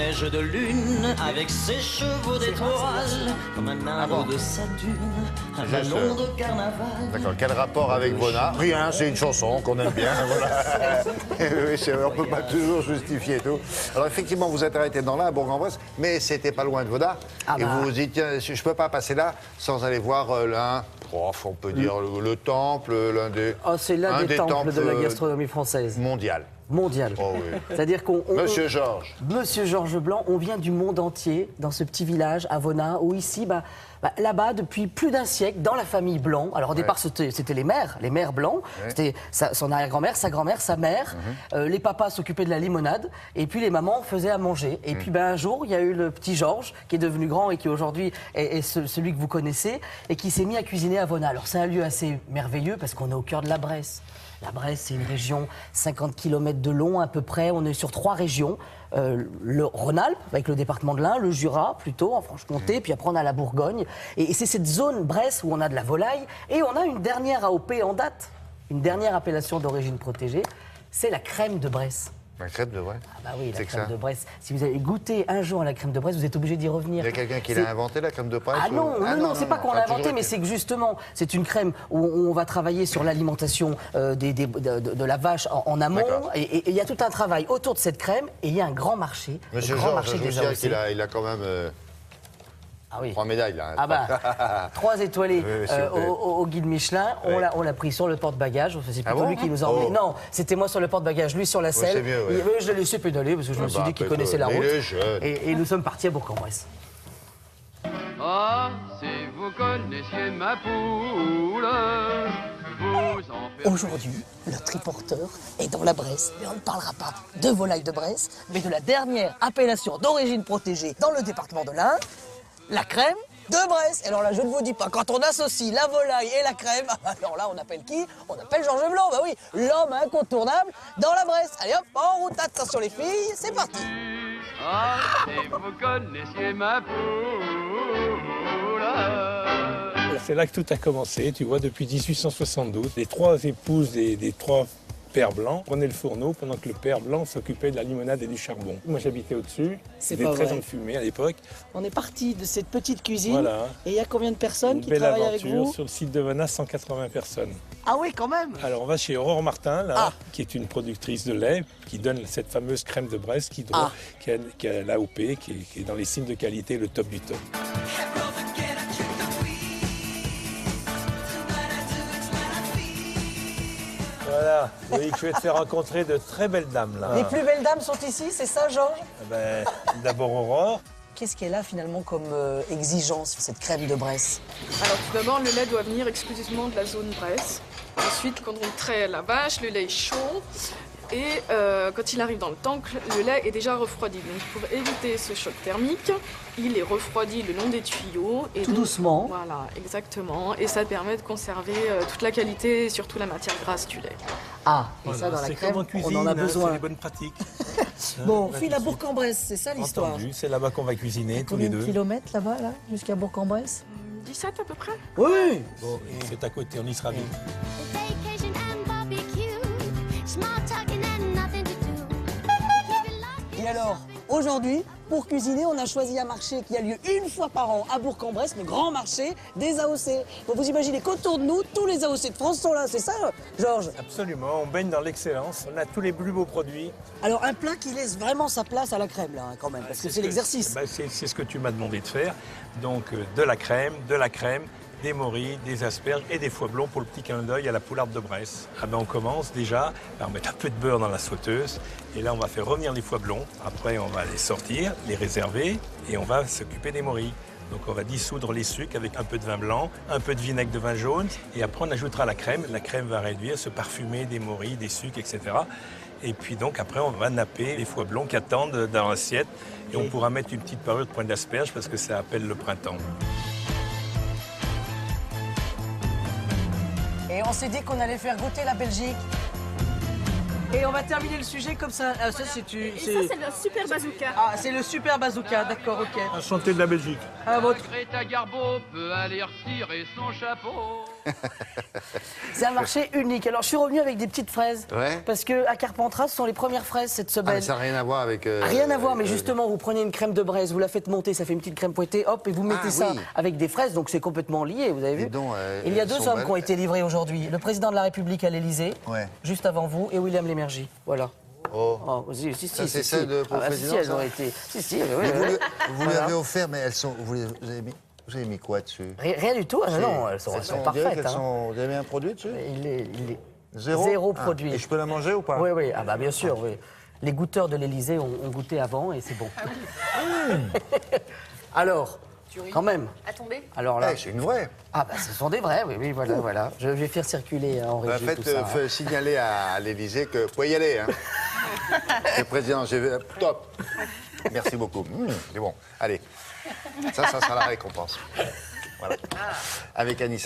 Neige de lune avec ses chevaux d'étoiles, comme un anneau de Saturne, un ballon de carnaval. D'accord, quel rapport avec Vona? Rien, c'est une chanson qu'on aime bien. Voilà. Oui, on ne peut pas toujours justifier tout. Alors effectivement, vous êtes arrêté dans là, à Bourg-en-Bresse, mais c'était pas loin de Vona. Et vous vous dites, tiens, je ne peux pas passer là sans aller voir on peut dire le temple, l'un des... Oh, c'est l'un des temples de la gastronomie française. Mondial. Mondial. Oh, oui. C'est-à-dire qu'on... Monsieur Georges. Monsieur Georges Blanc, on vient du monde entier, dans ce petit village, à Vona, où ici, là-bas, depuis plus d'un siècle, dans la famille Blanc, alors au départ, c'était les mères Blanc, c'était son arrière-grand-mère, sa grand-mère, sa mère, les papas s'occupaient de la limonade, et puis les mamans faisaient à manger. Et puis un jour, il y a eu le petit Georges, qui est devenu grand et qui aujourd'hui est celui que vous connaissez, et qui s'est mis à cuisiner à Vona. Alors c'est un lieu assez merveilleux, parce qu'on est au cœur de la Bresse. La Bresse, c'est une région 50 km de long à peu près. On est sur 3 régions. Le Rhône-Alpes, avec le département de l'Ain, le Jura, plutôt, en Franche-Comté, puis après on a la Bourgogne. Et c'est cette zone Bresse où on a de la volaille. Et on a une dernière AOP en date, une dernière appellation d'origine protégée, c'est la crème de Bresse. La crème de Bresse? Ah bah oui, la crème de Bresse. Si vous avez goûté un jour à la crème de Bresse, vous êtes obligé d'y revenir. Il y a quelqu'un qui l'a inventé, la crème de Bresse? Ah non, non, c'est pas qu'on l'a inventé, mais c'est que justement, c'est une crème où on va travailler sur l'alimentation de la vache en amont. Et il y a tout un travail autour de cette crème, et il y a un grand marché. Monsieur Georges, je vous dis qu'il a quand même... 3 médailles, là. Ah bah, 3 étoilés au guide Michelin. On l'a pris sur le porte-bagages. C'est plutôt lui qui nous a emmenés. Non, c'était moi sur le porte-bagages, lui sur la selle. Je l'ai laissé pédaler parce que je me suis dit qu'il connaissait la route. Et nous sommes partis à Bourg-en-Bresse. Ah, si vous connaissiez ma poule, Aujourd'hui, le triporteur est dans la Bresse, mais on ne parlera pas de volaille de Bresse, mais de la dernière appellation d'origine protégée dans le département de l'Ain, la crème de Bresse. Alors là, je ne vous dis pas, quand on associe la volaille et la crème, alors là, on appelle qui? On appelle Georges Blanc, bah oui, l'homme incontournable dans la Bresse. Allez hop, en route, attention les filles, c'est parti. Ah, si vous connaissiez ma poule. C'est là que tout a commencé, tu vois, depuis 1872. Les 3 épouses des 3 pères blancs prenaient le fourneau pendant que le père blanc s'occupait de la limonade et du charbon. Moi, j'habitais au-dessus, c'était très enfumé à l'époque. On est parti de cette petite cuisine, voilà. Et il y a combien de personnes qui travaillent avec vous? Une belle aventure sur le site de Vona, 180 personnes. Ah oui, quand même. Alors, on va chez Aurore Martin, là, qui est une productrice de lait, qui donne cette fameuse crème de Bresse qui a l'AOP, qui est dans les signes de qualité le top du top. Voilà, oui, je vais te faire rencontrer de très belles dames, là. Les plus belles dames sont ici, c'est ça, Georges? D'abord Aurore. Qu'est-ce qu'elle a finalement comme exigence sur cette crème de Bresse? Alors tout d'abord, le lait doit venir exclusivement de la zone Bresse. Ensuite, quand on traite la vache, le lait est chaud. Et quand il arrive dans le tank, le lait est déjà refroidi. Donc pour éviter ce choc thermique, il est refroidi le long des tuyaux. Et tout doucement. Voilà, exactement. Et ça permet de conserver toute la qualité et surtout la matière grasse du lait. Ah, et voilà, ça dans la crème, cuisine, on en a besoin. C'est les bonnes pratiques. Bon, file à Bourg-en-Bresse, c'est ça l'histoire? Entendu, c'est là-bas qu'on va cuisiner tous les deux. Combien de kilomètres là-bas, là, jusqu'à Bourg-en-Bresse? 17 à peu près. Oui. Bon, c'est à côté, on y sera vite. Et alors, aujourd'hui, pour cuisiner, on a choisi un marché qui a lieu une fois par an à Bourg-en-Bresse, le grand marché des AOC. Donc vous imaginez qu'autour de nous, tous les AOC de France sont là, c'est ça, Georges? Absolument, on baigne dans l'excellence, on a tous les plus beaux produits. Alors un plat qui laisse vraiment sa place à la crème, là, quand même, parce que c'est l'exercice. C'est ce que tu m'as demandé de faire. Donc de la crème, des morilles, des asperges et des foies blonds pour le petit clin d'œil à la poularde de Bresse. Ah ben on commence déjà par mettre un peu de beurre dans la sauteuse et là on va faire revenir les foies blonds. Après on va les sortir, les réserver et on va s'occuper des morilles. Donc on va dissoudre les sucres avec un peu de vin blanc, un peu de vinaigre de vin jaune et après on ajoutera la crème. La crème va réduire, se parfumer des morilles, des sucres, etc. Et puis donc après on va napper les foies blonds qui attendent dans l'assiette et on pourra mettre une petite parure de pointe d'asperge parce que ça appelle le printemps. Et on s'est dit qu'on allait faire goûter la Belgique. Et on va terminer le sujet comme ça. Ah, ça, c'est Et ça, c'est le super bazooka. Ah, c'est le super bazooka, d'accord, ok. Enchanté de la Belgique. À votre... Greta Garbo peut aller retirer son chapeau. C'est un marché unique. Alors, je suis revenu avec des petites fraises. Ouais. Parce qu'à Carpentras, ce sont les premières fraises cette Ah, semaine. mais ça n'a rien à voir avec... Rien à voir, mais justement, vous prenez une crème de braise, vous la faites monter, ça fait une petite crème fouettée, hop, et vous mettez ça oui. avec des fraises, donc c'est complètement lié, vous avez vu. Dis donc, Il y a elles deux sont hommes belles. qui ont été livrés aujourd'hui. Le président de la République à l'Élysée, Ouais. juste avant vous, et William Lémergie. Voilà. Oh. Oh, si, Ça, c'est celle de- pour le si, président, elles ça ont été. Si, oui, Mais oui. vous lui Voilà. avez offert, mais elles sont... Vous avez mis quoi dessus? Rien du tout, ah, non, elles sont on dirait parfaites. qu'elles hein. sont- Vous avez mis un produit dessus? Il est Zéro Ah, produit. Et je peux la manger ou pas? Oui, oui, ah bah bien sûr, oui. Les goûteurs de l'Élysée ont goûté avant et c'est bon. Alors, quand même. Attendez. Alors là, Eh, c'est une vraie. ah bah ce sont des vrais, oui, voilà, voilà. Je vais faire circuler en régie tout ça. Faites signaler à l'Élysée que vous pouvez y aller. Hein. Le président, j'ai vu. Top. Merci beaucoup. C'est bon. Allez. Ça sera la récompense. Voilà. Avec Anissa.